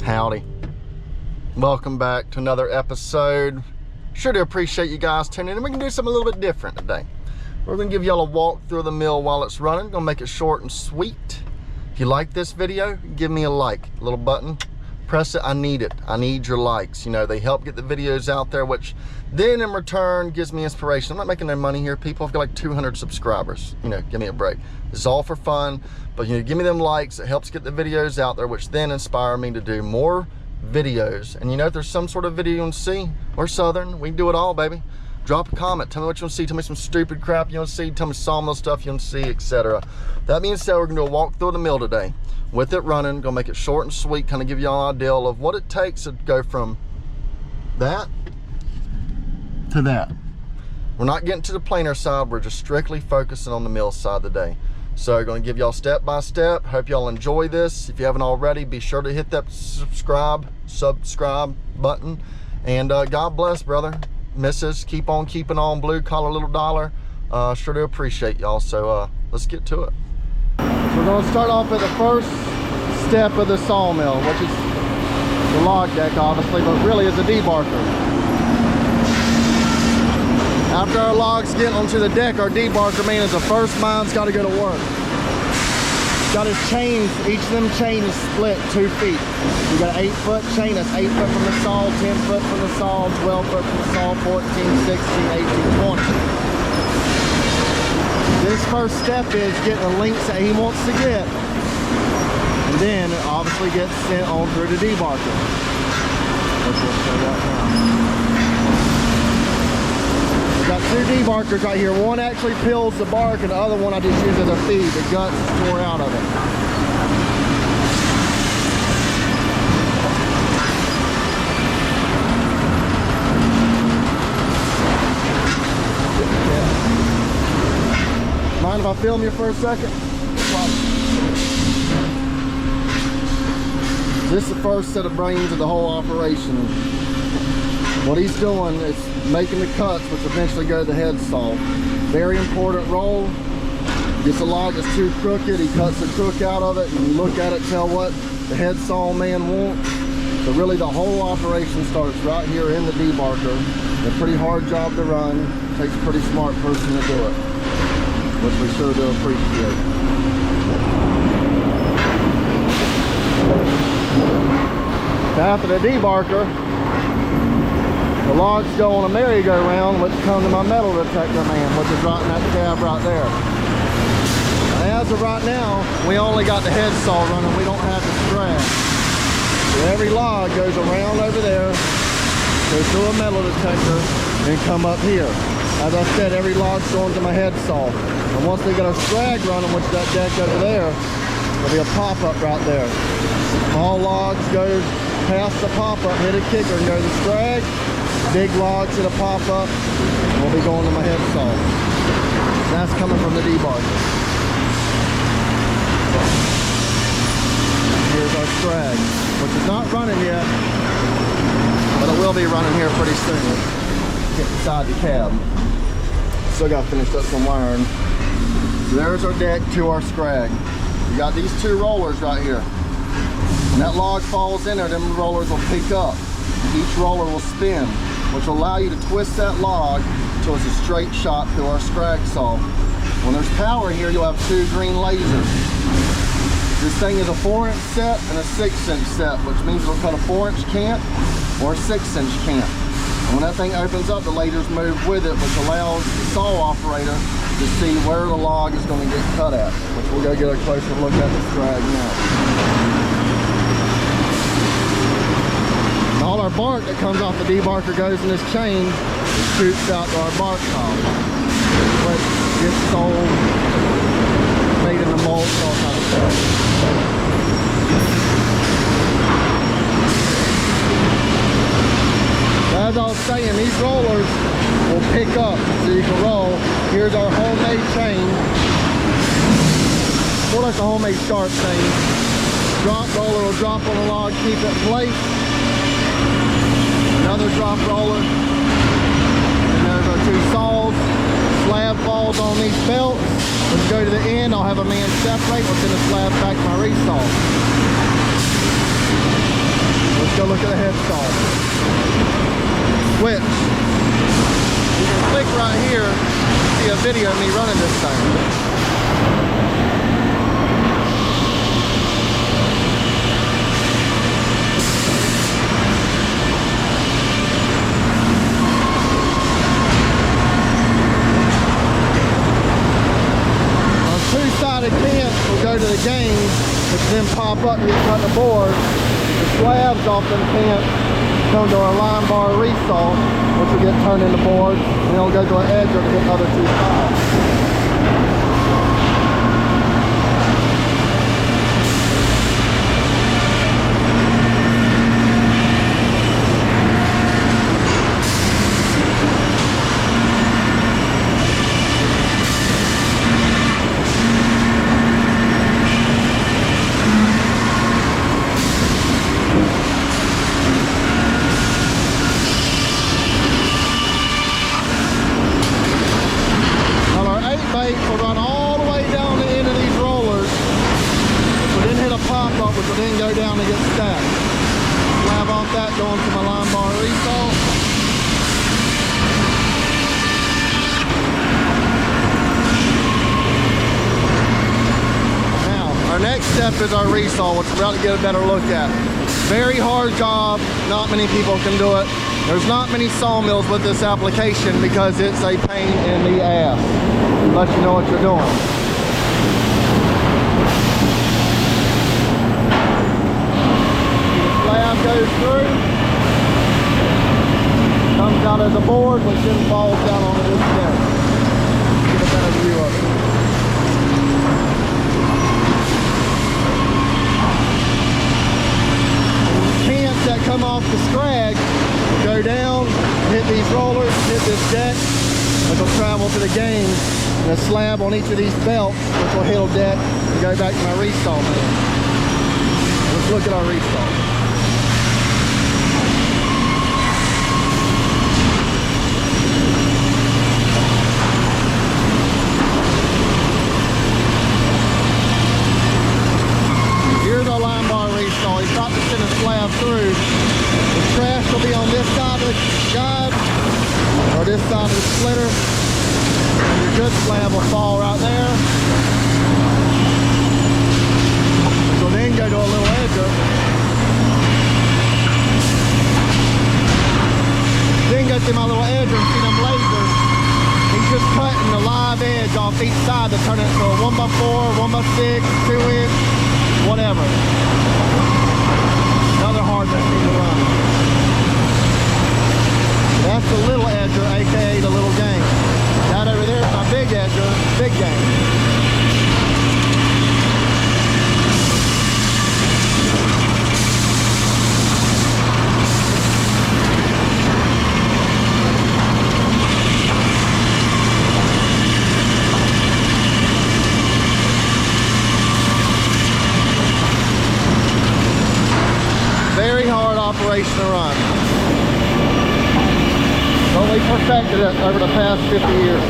Howdy. Welcome back to another episode. Sure do appreciate you guys tuning in. We can do something a little bit different today. We're gonna give y'all a walk through the mill while it's running. Gonna make it short and sweet. If you like this video, give me a like. Little button, press it. I need it. I need your likes. You know, they help get the videos out there, which then in return gives me inspiration. I'm not making no money here, people. I've got like 200 subscribers. You know, give me a break. This is all for fun, but you know, give me them likes. It helps get the videos out there, which then inspire me to do more videos. And you know, if there's some sort of video you want to see, we're Southern, we can do it all, baby. Drop a comment, tell me what you want to see, tell me some stupid crap you want to see, tell me Sawmill stuff you want to see, etc. That being said, we're gonna do a walk through the mill today with it running. Gonna make it short and sweet, kind of give y'all an idea of what it takes to go from that to that. We're not getting to the planer side, we're just strictly focusing on the mill side today. So gonna give y'all step by step. Hope y'all enjoy this. If you haven't already, be sure to hit that subscribe button. And God bless, brother, missus. Keep on keeping on, blue collar little dollar. Sure do appreciate y'all. So let's get to it. So we're gonna start off with the first step of the sawmill, which is the log deck, obviously, but really is a debarker. After our logs get onto the deck, our debarker man is the first mine's got to go to work. Got his chains, each of them chains is split 2 feet. We got an 8-foot chain, that's 8 foot from the saw, 10 foot from the saw, 12 foot from the saw, 14, 16, 18, 20. This first step is getting the lengths that he wants to get. And then it obviously gets sent on through the debarker. Which we'll show right now. Got 2 debarkers right here. One actually peels the bark and the other one I just use as a feed. The guts is tore out of it. Yeah. Mind if I film you for a second? This is the first set of brains of the whole operation. What he's doing is making the cuts, which eventually go to the head saw. Very important role. Gets a log that's too crooked, he cuts the crook out of it, and you look at it, tell what the head saw man wants. So really the whole operation starts right here in the debarker. A pretty hard job to run. Takes a pretty smart person to do it, which we sure do appreciate. After the debarker, the logs go on a merry-go-round, which come to my metal detector man, which is right in that cab right there. And as of right now, we only got the head saw running, we don't have the strap. So every log goes around over there, goes through a metal detector, and come up here. As I said, every log's going to my head saw. And once they get a scrag running, which that deck over there, there'll be a pop-up right there. All logs go past the pop-up, hit a kicker, and go to the scrag. Big logs hit a pop-up, and we'll be going to my head saw. That's coming from the debarker. Here's our scrag, which is not running yet, but it will be running here pretty soon. Get inside the cab. Still got to finish up some wiring. So there's our deck to our scrag. We got these 2 rollers right here. When that log falls in there, them rollers will pick up. Each roller will spin, which will allow you to twist that log until it's a straight shot through our scrag saw. When there's power here, you'll have 2 green lasers. This thing is a 4-inch set and a 6-inch set, which means it'll cut a 4-inch cant or a 6-inch cant. And when that thing opens up, the lasers move with it, which allows the saw operator to see where the log is going to get cut at, which we'll go get a closer look at the scrag now. All our bark that comes off the debarker goes in this chain and shoots out to our bark top. But gets sold, made into mulch, all kind of stuff. As I was saying, these rollers will pick up so you can roll. Here's our homemade chain. More like a homemade sharp chain. Drop roller will drop on the log, keep it in place. Another drop roller, and there's our 2 saws, slab falls on these belts, let's go to the end. I'll have a man separate. We'll send the slab back to my resaw. Let's go look at the head saw. Switch. You can click right here to see a video of me running this thing. Two-sided cant will go to the game, which then pop up and get cut in the board. The slabs off them cants go to our line bar resaw, which will get turned into boards, and it'll go to an edger to get the other two sides. Will run all the way down the end of these rollers, which will then hit a pop-up, which will then go down and get stacked. Slab off that going to my line bar resaw. Now, our next step is our resaw, which we're about to get a better look at. Very hard job, not many people can do it. There's not many sawmills with this application because it's a pain in the ass, unless you know what you're doing. The slab goes through, comes out as a board, which then falls down onto this deck. Get a better view of it. Cants that come off the scrag go down, hit these rollers, hit this deck, which will travel to the game, and a slab on each of these belts, which will hit a deck and go back to my resaw mill. Let's look at our resaw. Here's our line bar resaw. He's about to send a slab through. The trash will be on this side of the guide, or this side of the splitter. And your good slab will fall right there. Which will then go to a little edger. Then go through my little edger and see them lasers. He's just cutting the live edge off each side to turn it to a 1x4, 1x6, 2-inch, whatever. Another hard machine to run. That's the little edger, aka the little game. That over there is my big edger, big game. Very hard operation to run. But we perfected it over the past 50 years.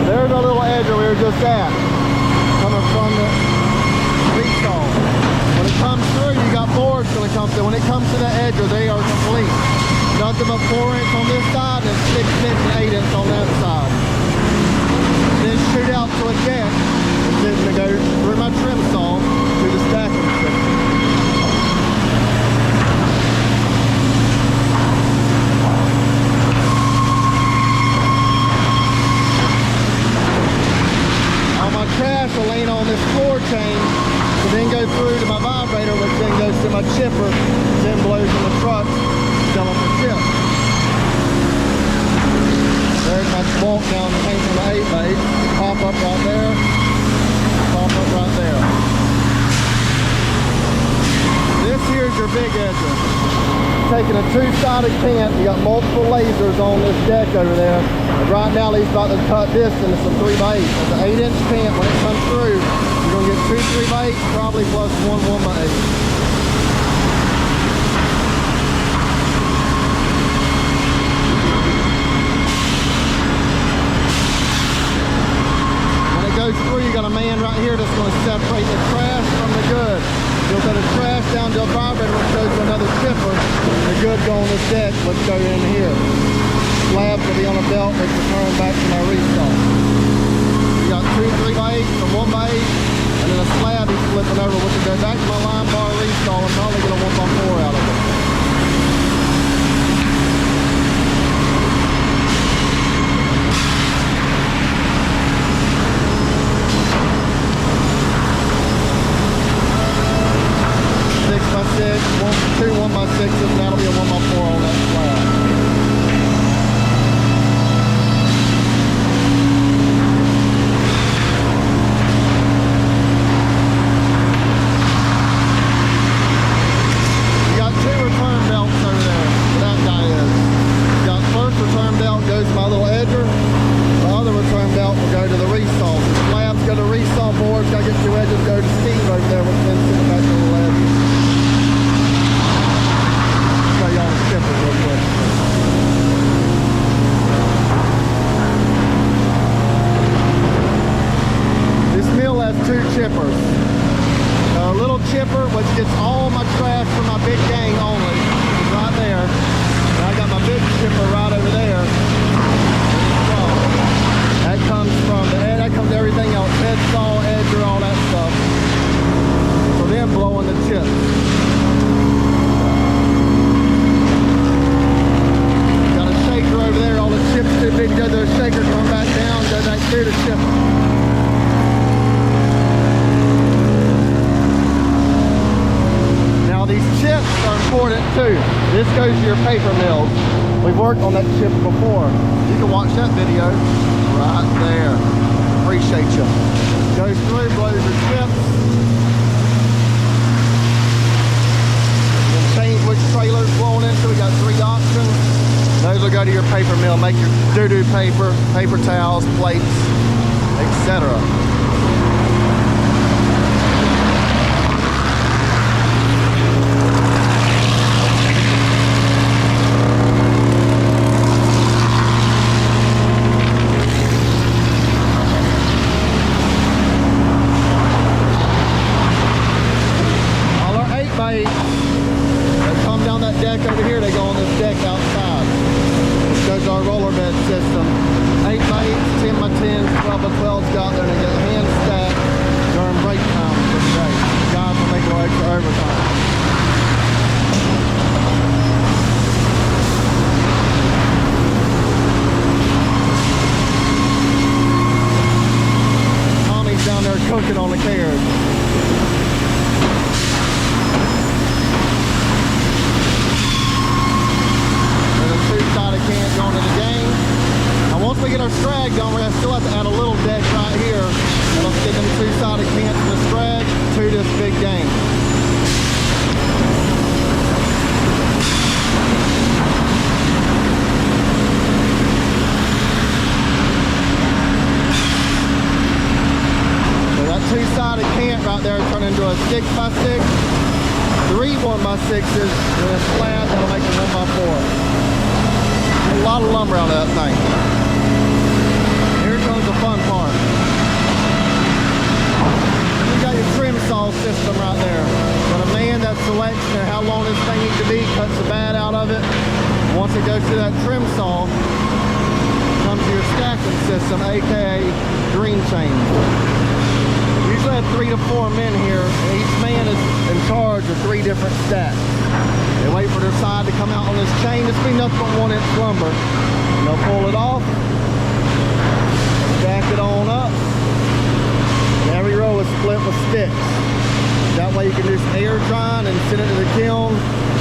There's our little edger we were just at, coming from the resaw. When it comes through, you got boards going to come through. When it comes to the edger, they are complete. Nothing but 4-inch on this side and 6-inch and 8-inch on that side. Then shoot out to a deck, and then to go through my trim saw to the stacking system. My trash will lean on this floor chain to then go through to my vibrator, which then goes to my chipper, then blows in the truck, sell them for chip. There's my walk down the tank from the 8-bay, pop up right there, pop up right there. This here's your big edger. taking a two-sided cant. You got multiple lasers on this deck over there. And right now he's about to cut this into some 3x8. It's an 8-inch cant. When it comes through, you're gonna get two 3x8, probably plus one 1x8. Goes through, you got a man right here that's going to separate the trash from the good. You'll put the trash down to a vibrator, which goes to another chipper. The good go on this deck, let's go in here. Slabs will be on a belt, which will turn back to my restart. You got two 3x8s, a 1x8, and then a slab he's flipping over, which will go back to my line bar restart and probably get a 1x4 out of it. Two 1x6s, and that'll be a 1x4 on that slab. You got two return belts over there, where that guy is. You got first return belt goes to my little edger. The other return belt will go to the resaw. The slabs go to resaw boards, gotta get two edges, go to Steve over there, which then sits back to the edge. This mill has two chippers. A little chipper which gets all my trash from my big gang only, is right there. And I got my big chipper right over there. That comes from that comes everything else, headsaw, edger, all that stuff. So then blowing the chips. Over there, all the chips too big to go to the shaker, come back down, go back through the chip. Now these chips are important too. This goes to your paper mills. We've worked on that chip before. You can watch that video right there. Appreciate you. Goes through, blows your chips. Then change which trailer's blowing into. We got 3 options. Those will go to your paper mill, make your doo-doo paper, paper towels, plates, etc. All our 8x8s that come down that deck over here, they go on this deck outside. Goes our roller bed system. 8x8s, 10x10s, 12x12s got there, and they get hand stacked during break time for the day. Guys will make their extra overtime. Tommy's down there cooking on the carrots. Can going to the gang. Now once we get our strag done, we're going to still have to add a little deck right here. And let's get them two-sided cans to the strag to this big gang. So that two-sided cant right there turn into a 6x6, 3 1x6s, and a slab that'll make a 1x4. A lot of lumber out of that thing. Here comes the fun part. You got your trim saw system right there. Got a man that selects how long this thing needs to be, cuts the bad out of it. Once it goes through that trim saw, comes to your stacking system, aka green chain. Usually have 3 to 4 men here, and each man is in charge of 3 different stacks. They wait for their side to come out on this chain. This will be nothing but 1-inch lumber. And they'll pull it off, stack it on up, and every row is split with sticks. That way you can do some air drying and send it to the kiln,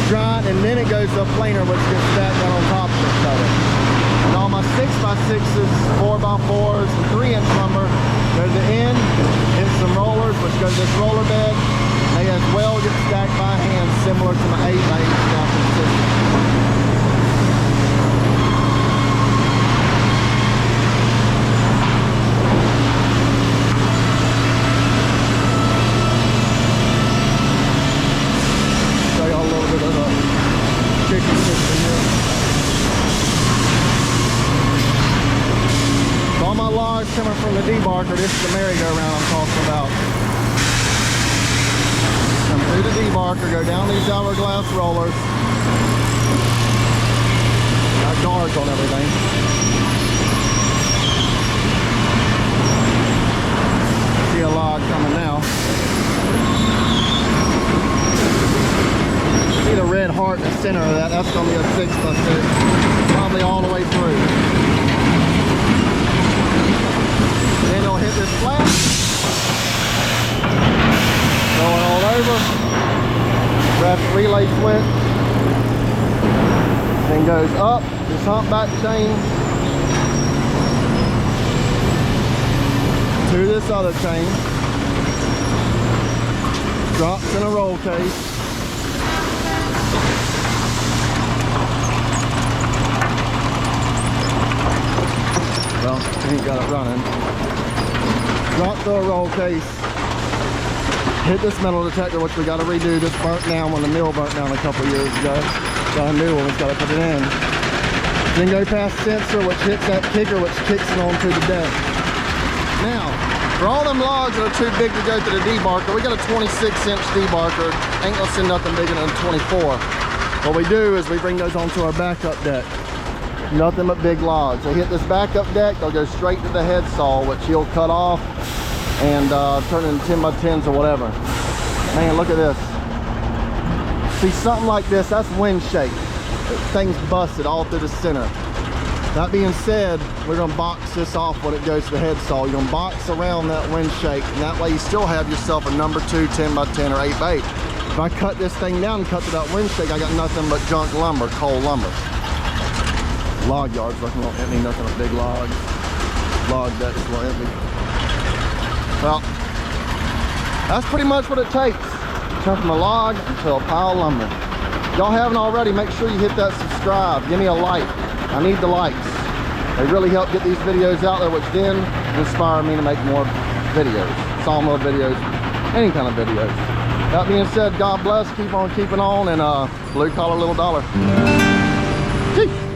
dry it, and then it goes to a planer which gets stacked down on top of each other. And all my 6x6s, 4x4s, and 3-inch lumber go to the end, hit some rollers, which goes to this roller bed. They as well get stacked by hand, similar to my 8x8 stacking system. coming from the debarker. This is the merry-go-round I'm talking about. Come through the debarker, go down these hourglass rollers. Got guards on everything. See a log coming now. See the red heart in the center of that? That's going to be a 6x6, probably all the way through. Then it'll hit this flat, roll it all over, grab the relay switch, then goes up this humpback chain to this other chain, drops in a roll case. Well, we ain't got it running. Drop through a roll case. Hit this metal detector, which we got to redo. This burnt down when the mill burnt down a couple years ago. Got a new one, we've got to put it in. Then go past sensor, which hits that kicker, which kicks it onto the deck. Now, for all them logs that are too big to go through the debarker, we got a 26-inch debarker. Ain't gonna send nothing bigger than 24. What we do is we bring those onto our backup deck. Nothing but big logs. They hit this backup deck, they'll go straight to the head saw, which he'll cut off and turn it into 10x10s or whatever. Man, look at this. See, something like this, that's wind shake. Thing's busted all through the center. That being said, we're gonna box this off when it goes to the head saw. You're gonna box around that wind shake, and that way you still have yourself a number 2 10x10 or 8x8. If I cut this thing down and cut to that wind shake, I got nothing but junk lumber, coal lumber. Log yards looking won't hit me, nothing but big logs. Log decks won't hit me. Well, that's pretty much what it takes. Turn from a log to a pile of lumber. If y'all haven't already, make sure you hit that subscribe. Give me a like. I need the likes. They really help get these videos out there, which then inspire me to make more videos. Sawmill videos, any kind of videos. That being said, God bless, keep on keeping on, and blue collar little dollar. Gee.